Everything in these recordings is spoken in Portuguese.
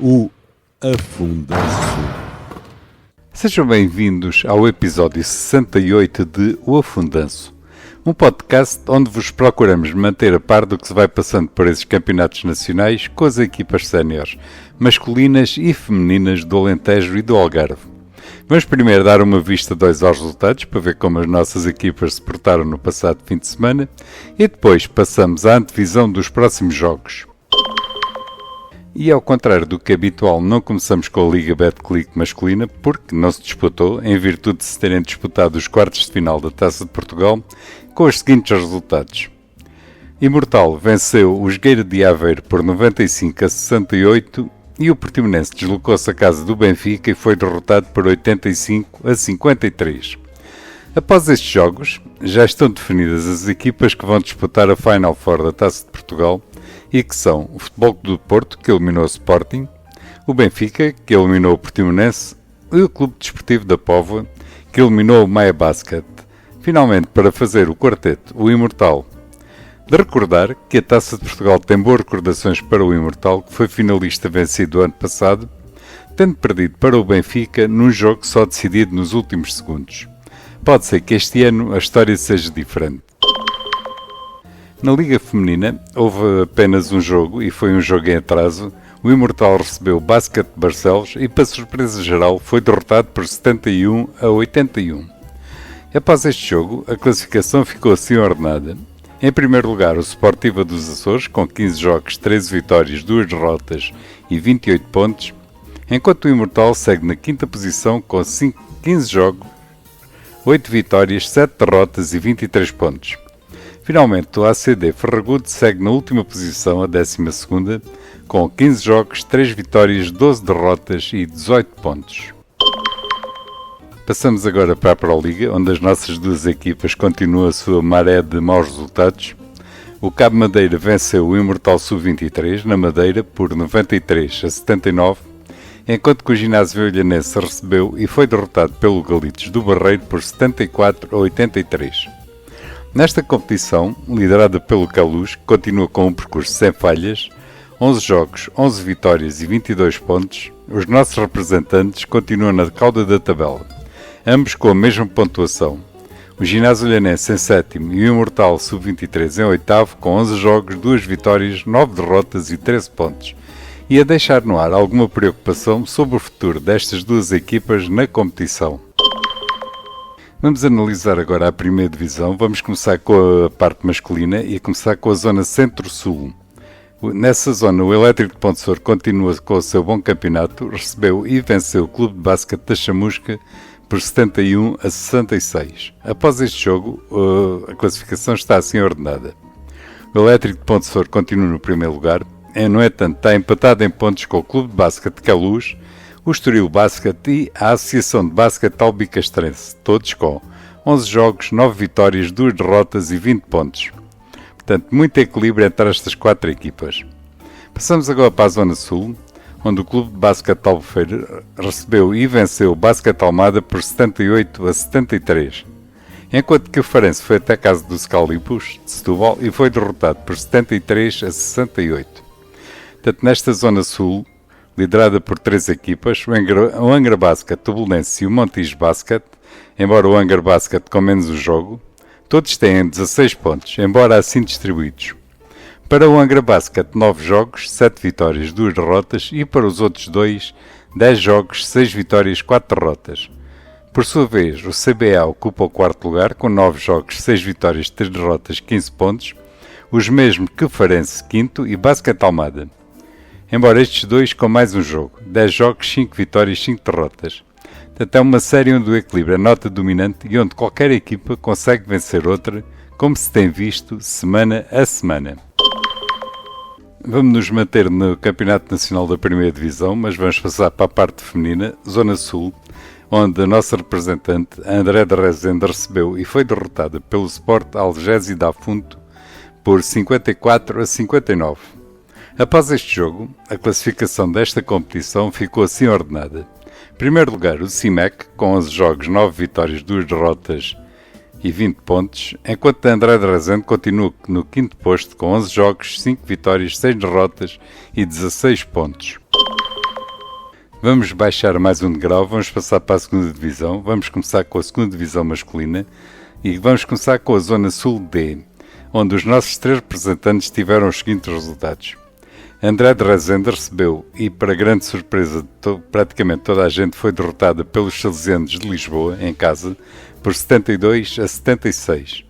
O Afundanço. Sejam bem-vindos ao episódio 68 de O Afundanço, um podcast onde vos procuramos manter a par do que se vai passando por esses campeonatos nacionais com as equipas séniores, masculinas e femininas do Alentejo e do Algarve. Vamos primeiro dar uma vista de olhos aos resultados para ver como as nossas equipas se portaram no passado fim de semana e depois passamos à antevisão dos próximos jogos. E ao contrário do que é habitual, não começamos com a Liga Betclic masculina, porque não se disputou, em virtude de se terem disputado os quartos de final da Taça de Portugal, com os seguintes resultados. Imortal venceu o Jogueira de Aveiro por 95-68 e o Portimonense deslocou-se à casa do Benfica e foi derrotado por 85-53. Após estes jogos, já estão definidas as equipas que vão disputar a Final Four da Taça de Portugal, e que são o Futebol Clube do Porto, que eliminou o Sporting, o Benfica, que eliminou o Portimonense, e o Clube Desportivo da Póvoa, que eliminou o Maia Basket. Finalmente, para fazer o quarteto, o Imortal. De recordar que a Taça de Portugal tem boas recordações para o Imortal, que foi finalista vencido ano passado, tendo perdido para o Benfica num jogo só decidido nos últimos segundos. Pode ser que este ano a história seja diferente. Na Liga Feminina, houve apenas um jogo, e foi um jogo em atraso. O Imortal recebeu o Basket de Barcelos e, para surpresa geral, foi derrotado por 71-81. Após este jogo, a classificação ficou assim ordenada. Em primeiro lugar, o Sportiva dos Açores, com 15 jogos, 13 vitórias, 2 derrotas e 28 pontos, enquanto o Imortal segue na quinta posição com 15 jogos, 8 vitórias, 7 derrotas e 23 pontos. Finalmente, o ACD Ferragudo segue na última posição, a 12ª, com 15 jogos, 3 vitórias, 12 derrotas e 18 pontos. Passamos agora para a Pro Liga, onde as nossas duas equipas continuam a sua maré de maus resultados. O Cabo Madeira venceu o Imortal Sub-23 na Madeira por 93-79, enquanto que o Ginásio Olhanense recebeu e foi derrotado pelo Galitos do Barreiro por 74-83. Nesta competição, liderada pelo Caluz, que continua com um percurso sem falhas, 11 jogos, 11 vitórias e 22 pontos, os nossos representantes continuam na cauda da tabela, ambos com a mesma pontuação. O Ginásio Olhanense em 7º e o Imortal Sub-23 em 8º, com 11 jogos, 2 vitórias, 9 derrotas e 13 pontos, e a deixar no ar alguma preocupação sobre o futuro destas duas equipas na competição. Vamos analisar agora a primeira divisão. Vamos começar com a parte masculina e começar com a zona centro-sul. Nessa zona, o Elétrico de Pontessor continua com o seu bom campeonato, recebeu e venceu o Clube de Basquete da Chamusca por 71-66. Após este jogo, a classificação está assim ordenada. O Elétrico de Pontessor continua no primeiro lugar, no entanto está empatado em pontos com o Clube de Basquete de Caluz, o Estoril Basket e a Associação de Basquete Albicastrense, todos com 11 jogos, 9 vitórias, 2 derrotas e 20 pontos. Portanto, muito equilíbrio entre estas 4 equipas. Passamos agora para a Zona Sul, onde o Clube de Basquete Albufeira recebeu e venceu o Basquete Almada por 78-73, enquanto que o Farense foi até a casa dos Calipos de Setúbal e foi derrotado por 73-68. Portanto, nesta Zona Sul, liderada por 3 equipas, o Angra Basket, o Belenenses e o Montijo Basket, embora o Angra Basket com menos o jogo, todos têm 16 pontos, embora assim distribuídos. Para o Angra Basket, 9 jogos, 7 vitórias, 2 derrotas, e para os outros 2, 10 jogos, 6 vitórias, 4 derrotas. Por sua vez, o CBA ocupa o 4º lugar, com 9 jogos, 6 vitórias, 3 derrotas, 15 pontos, os mesmos que o Farense, 5º, e Basket Almada. Embora estes dois com mais um jogo, 10 jogos, 5 vitórias, 5 derrotas. Portanto, é uma série onde o equilíbrio é nota dominante e onde qualquer equipa consegue vencer outra, como se tem visto semana a semana. Vamos nos manter no Campeonato Nacional da Primeira Divisão, mas vamos passar para a parte feminina, Zona Sul, onde a nossa representante, André de Rezende, recebeu e foi derrotada pelo Sport Algésia da Afunto por 54-59. Após este jogo, a classificação desta competição ficou assim ordenada. Em primeiro lugar, o CIMEC, com 11 jogos, 9 vitórias, 2 derrotas e 20 pontos, enquanto André de Rezende continua no 5º posto com 11 jogos, 5 vitórias, 6 derrotas e 16 pontos. Vamos baixar mais um degrau, vamos passar para a segunda divisão, vamos começar com a segunda divisão masculina e vamos começar com a Zona Sul D, onde os nossos 3 representantes tiveram os seguintes resultados. André de Rezende recebeu, e para grande surpresa de praticamente toda a gente, foi derrotada pelos Salesianos de Lisboa, em casa, por 72-76.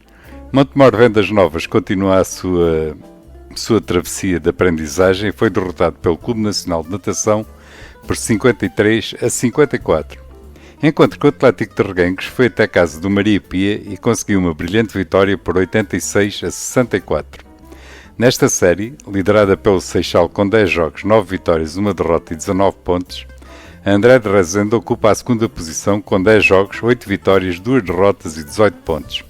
Montemor Vendas Novas continua a sua travessia de aprendizagem e foi derrotado pelo Clube Nacional de Natação por 53-54. Enquanto que o Atlético de Reguengos foi até a casa do Maria Pia e conseguiu uma brilhante vitória por 86-64. Nesta série, liderada pelo Seixal com 10 jogos, 9 vitórias, 1 derrota e 19 pontos, André de Rezende ocupa a segunda posição com 10 jogos, 8 vitórias, 2 derrotas e 18 pontos.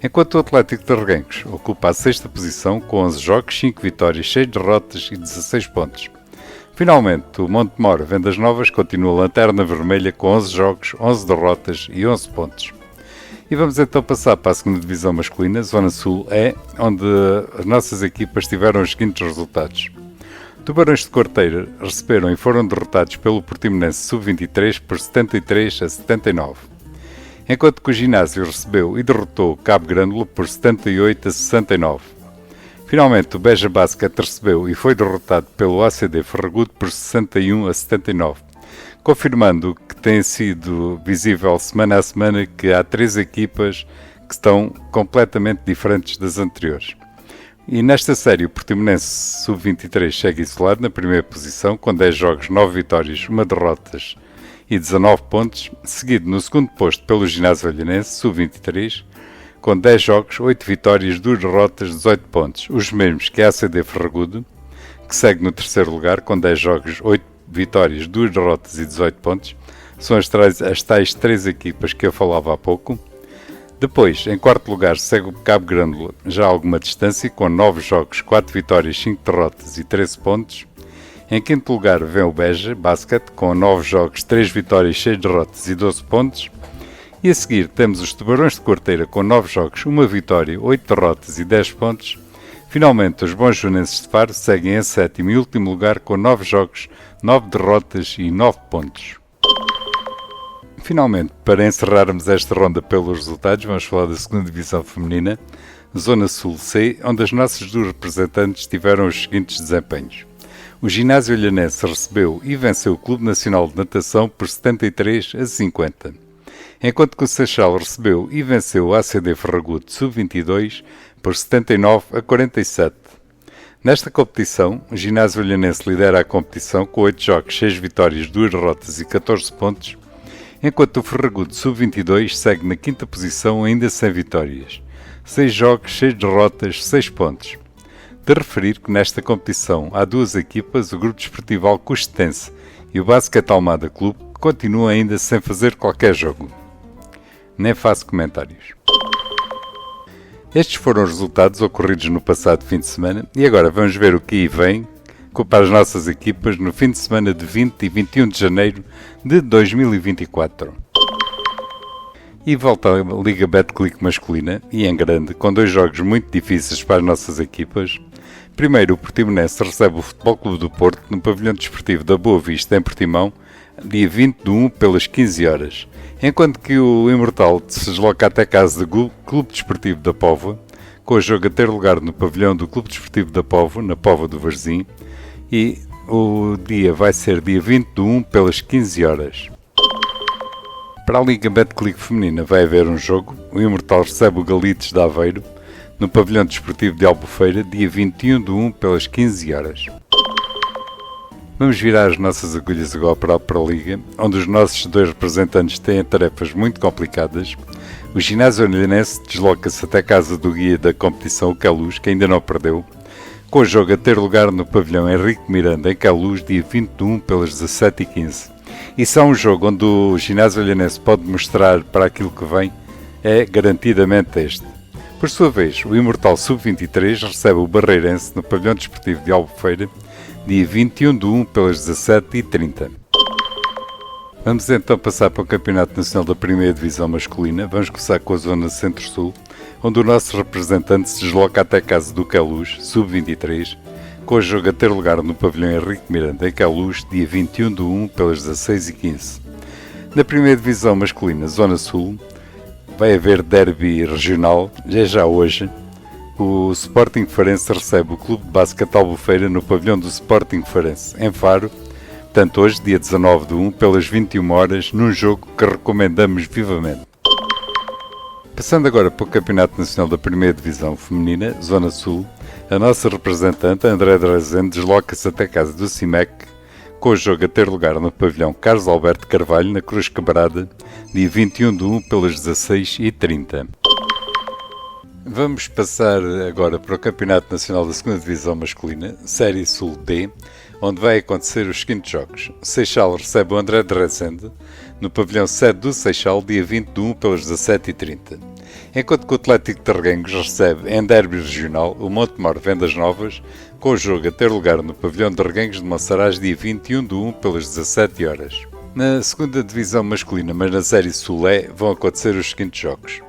Enquanto o Atlético de Reguengos ocupa a sexta posição com 11 jogos, 5 vitórias, 6 derrotas e 16 pontos. Finalmente, o Montemor Vendas Novas continua a lanterna vermelha com 11 jogos, 11 derrotas e 11 pontos. E vamos então passar para a segunda divisão masculina, Zona Sul E, onde as nossas equipas tiveram os seguintes resultados. Tubarões de Corteira receberam e foram derrotados pelo Portimonense Sub-23 por 73-79. Enquanto que o Ginásio recebeu e derrotou o Cabo Grândola por 78-69. Finalmente, o Beja Basket recebeu e foi derrotado pelo ACD Ferragudo por 61-79, confirmando que tem sido visível semana a semana que há 3 equipas que estão completamente diferentes das anteriores. E nesta série, o Portimonense Sub-23 segue isolado na primeira posição, com 10 jogos, 9 vitórias, 1 derrotas e 19 pontos, seguido no segundo posto pelo Ginásio Olhanense Sub-23, com 10 jogos, 8 vitórias, 2 derrotas, 18 pontos, os mesmos que a ACD Ferragudo, que segue no terceiro lugar, com 10 jogos, 8 vitórias, 2 derrotas e 18 pontos. São as tais 3 equipas que eu falava há pouco. Depois, em quarto lugar, segue o Cabo Grândola, já a alguma distância, com 9 jogos, 4 vitórias, 5 derrotas e 13 pontos. Em quinto lugar, vem o Beja Basket, com 9 jogos, 3 vitórias, 6 derrotas e 12 pontos. E a seguir temos os Tubarões de Corteira, com 9 jogos, 1 vitória, 8 derrotas e 10 pontos. Finalmente, os Bons Junenses de Faro seguem em sétimo e último lugar, com 9 jogos, 9 derrotas e 9 pontos. Finalmente, para encerrarmos esta ronda pelos resultados, vamos falar da segunda divisão feminina, Zona Sul C, onde as nossas 2 representantes tiveram os seguintes desempenhos. O Ginásio Olhanense recebeu e venceu o Clube Nacional de Natação por 73-50. Enquanto que o Seixal recebeu e venceu o ACD Ferragudo Sub-22 por 79-47. Nesta competição, o Ginásio Olhanense lidera a competição com 8 jogos, 6 vitórias, 2 derrotas e 14 pontos, enquanto o Ferragudo Sub-22 segue na quinta posição ainda sem vitórias, 6 jogos, 6 derrotas, 6 pontos. De referir que nesta competição há 2 equipas, o Grupo Desportivo Alcostense e o Basquete Almada Clube, que continuam ainda sem fazer qualquer jogo. Nem faço comentários. Estes foram os resultados ocorridos no passado fim de semana e agora vamos ver o que aí vem para as nossas equipas no fim de semana de 20 e 21 de janeiro de 2024. E volta a Liga Betclic masculina e em grande, com 2 jogos muito difíceis para as nossas equipas. Primeiro, o Portimonense recebe o Futebol Clube do Porto no pavilhão desportivo da Boa Vista, em Portimão, dia 20 de 1 pelas 15 horas. Enquanto que o Imortal se desloca até casa do Clube Desportivo da Póvoa, com o jogo a ter lugar no pavilhão do Clube Desportivo da Póvoa, na Póvoa do Varzim, e o dia vai ser dia 20 de 1 pelas 15 horas. Para a Liga Betclic feminina vai haver um jogo, o Imortal recebe o Galitos de Aveiro, no pavilhão desportivo de Albufeira, dia 21 de 1 pelas 15 horas. Vamos virar as nossas agulhas agora para a Liga, onde os nossos 2 representantes têm tarefas muito complicadas. O Ginásio Olhanense desloca-se até a casa do guia da competição, o Queluz, que ainda não perdeu, com o jogo a ter lugar no pavilhão Henrique Miranda, em Queluz, dia 21 pelas 17h15. E se há um jogo onde o Ginásio Olhanense pode mostrar para aquilo que vem, é garantidamente este. Por sua vez, o Imortal Sub-23 recebe o Barreirense no pavilhão desportivo de Albufeira, dia 21 de 1 pelas 17h30. Vamos então passar para o Campeonato Nacional da Primeira Divisão Masculina. Vamos começar com a Zona Centro-Sul, onde o nosso representante se desloca até a casa do Queluz, Sub-23, com o jogo a ter lugar no pavilhão Henrique Miranda, em Queluz, dia 21/1, pelas 16h15. Na primeira divisão masculina, Zona Sul, vai haver derby regional, já hoje. O Sporting Farense recebe o Clube de Basquete Albufeira no pavilhão do Sporting Farense, em Faro, portanto hoje, dia 19/1, pelas 21 horas, num jogo que recomendamos vivamente. Passando agora para o Campeonato Nacional da Primeira Divisão Feminina, Zona Sul, a nossa representante, André de Rezende, desloca-se até a casa do CIMEC, com o jogo a ter lugar no pavilhão Carlos Alberto Carvalho, na Cruz Quebrada, dia 21/1, pelas 16h30. Vamos passar agora para o Campeonato Nacional da 2ª Divisão Masculina, Série Sul D, onde vai acontecer os seguintes jogos. Seixal recebe o André de Rezende, no pavilhão sede do Seixal, dia 20/1, pelas 17h30. Enquanto que o Atlético de Reguengos recebe, em derby regional, o Montemor Vendas Novas, com o jogo a ter lugar no pavilhão de Reguengos de Monsaraz, dia 21/1, pelas 17 horas. Na 2ª Divisão Masculina, mas na Série Sul E, vão acontecer os seguintes jogos.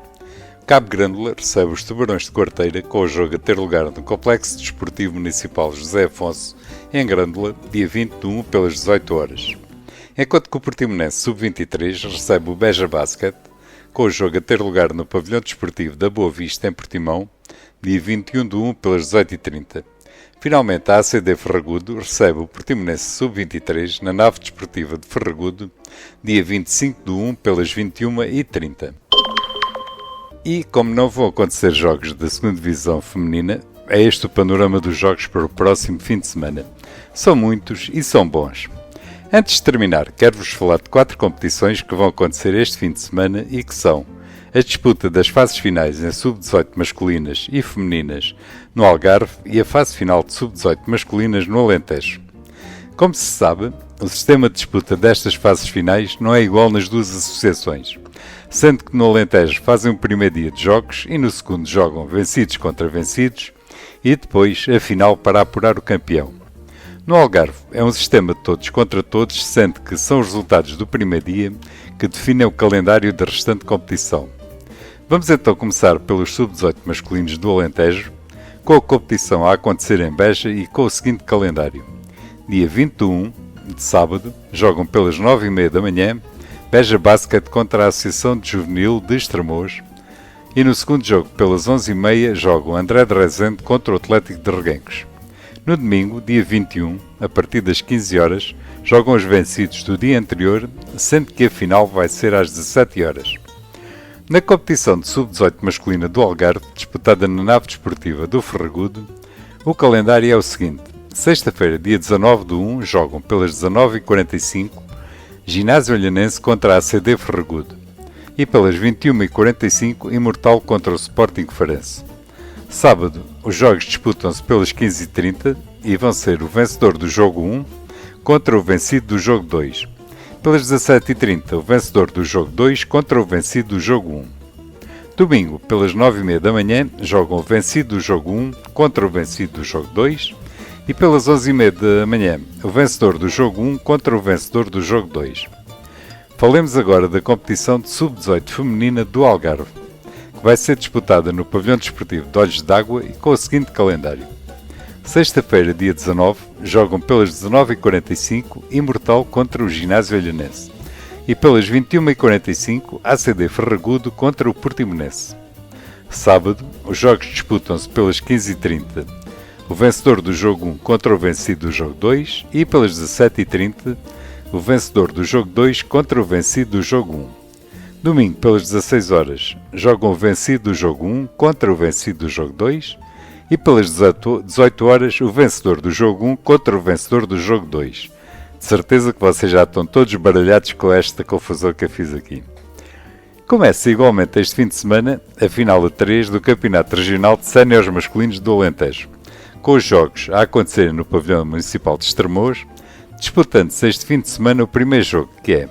Cabo Grândola recebe os Tubarões de Quarteira, com o jogo a ter lugar no Complexo Desportivo Municipal José Afonso, em Grândola, dia 21/1, pelas 18 horas. Enquanto que o Portimonense Sub-23 recebe o Beja Basket, com o jogo a ter lugar no Pavilhão Desportivo da Boa Vista, em Portimão, dia 21/1, pelas 18h30. Finalmente, a ACD Ferragudo recebe o Portimonense Sub-23 na nave desportiva de Ferragudo, dia 25/1, pelas 21h30. E, como não vão acontecer jogos da 2ª Divisão Feminina, é este o panorama dos jogos para o próximo fim de semana. São muitos e são bons. Antes de terminar, quero-vos falar de 4 competições que vão acontecer este fim de semana e que são a disputa das fases finais em Sub-18 masculinas e femininas no Algarve e a fase final de Sub-18 masculinas no Alentejo. Como se sabe, o sistema de disputa destas fases finais não é igual nas duas associações, sendo que no Alentejo fazem o primeiro dia de jogos e no segundo jogam vencidos contra vencidos e depois a final para apurar o campeão. No Algarve é um sistema de todos contra todos, sendo que são os resultados do primeiro dia que definem o calendário da restante competição. Vamos então começar pelos Sub-18 masculinos do Alentejo, com a competição a acontecer em Beja e com o seguinte calendário. Dia 21, de sábado, jogam pelas 9h30 da manhã, Beja Basket contra a Associação de Juvenil de Estremoz, e no segundo jogo, pelas 11h30, jogam André de Rezende contra o Atlético de Reguengos. No domingo, dia 21, a partir das 15 horas, jogam os vencidos do dia anterior, sendo que a final vai ser às 17 horas. Na competição de Sub-18 masculina do Algarve, disputada na nave desportiva do Ferragudo, o calendário é o seguinte. Sexta-feira, dia 19/1, jogam pelas 19h45, Ginásio Olhanense contra a ACD Ferragudo e pelas 21h45, Imortal contra o Sporting Farense. Sábado, os jogos disputam-se pelas 15h30 e vão ser o vencedor do jogo 1 contra o vencido do jogo 2. Pelas 17h30, o vencedor do jogo 2 contra o vencido do jogo 1. Domingo, pelas 9h30 da manhã, jogam o vencido do jogo 1 contra o vencido do jogo 2 e pelas 11h30 da manhã, o vencedor do jogo 1 contra o vencedor do jogo 2. Falemos agora da competição de Sub-18 feminina do Algarve, que vai ser disputada no Pavilhão Desportivo de Olhos d'Água e com o seguinte calendário. Sexta-feira, dia 19, jogam pelas 19h45 Imortal contra o Ginásio Olhanense e pelas 21h45 ACD Ferragudo contra o Portimonense. Sábado, os jogos disputam-se pelas 15h30, o vencedor do jogo 1 contra o vencido do jogo 2 e pelas 17h30, o vencedor do jogo 2 contra o vencido do jogo 1. Domingo, pelas 16 horas, jogam o vencido do jogo 1 contra o vencido do jogo 2 e pelas 18 horas, o vencedor do jogo 1 contra o vencedor do jogo 2. De certeza que vocês já estão todos baralhados com esta confusão que eu fiz aqui. Começa igualmente este fim de semana a final a 3 do Campeonato Regional de Séniores Masculinos do Alentejo, com os jogos a acontecerem no Pavilhão Municipal de Estremoz, disputando-se este fim de semana o primeiro jogo, que é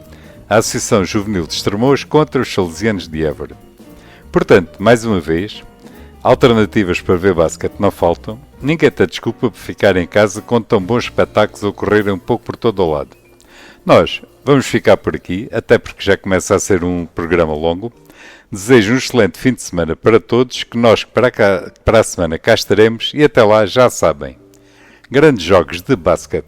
a Associação Juvenil de Estremoz contra os Salesianos de Évora. Portanto, mais uma vez, alternativas para ver basquete não faltam, ninguém tem desculpa por ficar em casa com tão bons espetáculos a ocorrerem um pouco por todo o lado. Nós vamos ficar por aqui, até porque já começa a ser um programa longo. Desejo um excelente fim de semana para todos, que nós para a semana cá estaremos e até lá já sabem. Grandes jogos de basquete.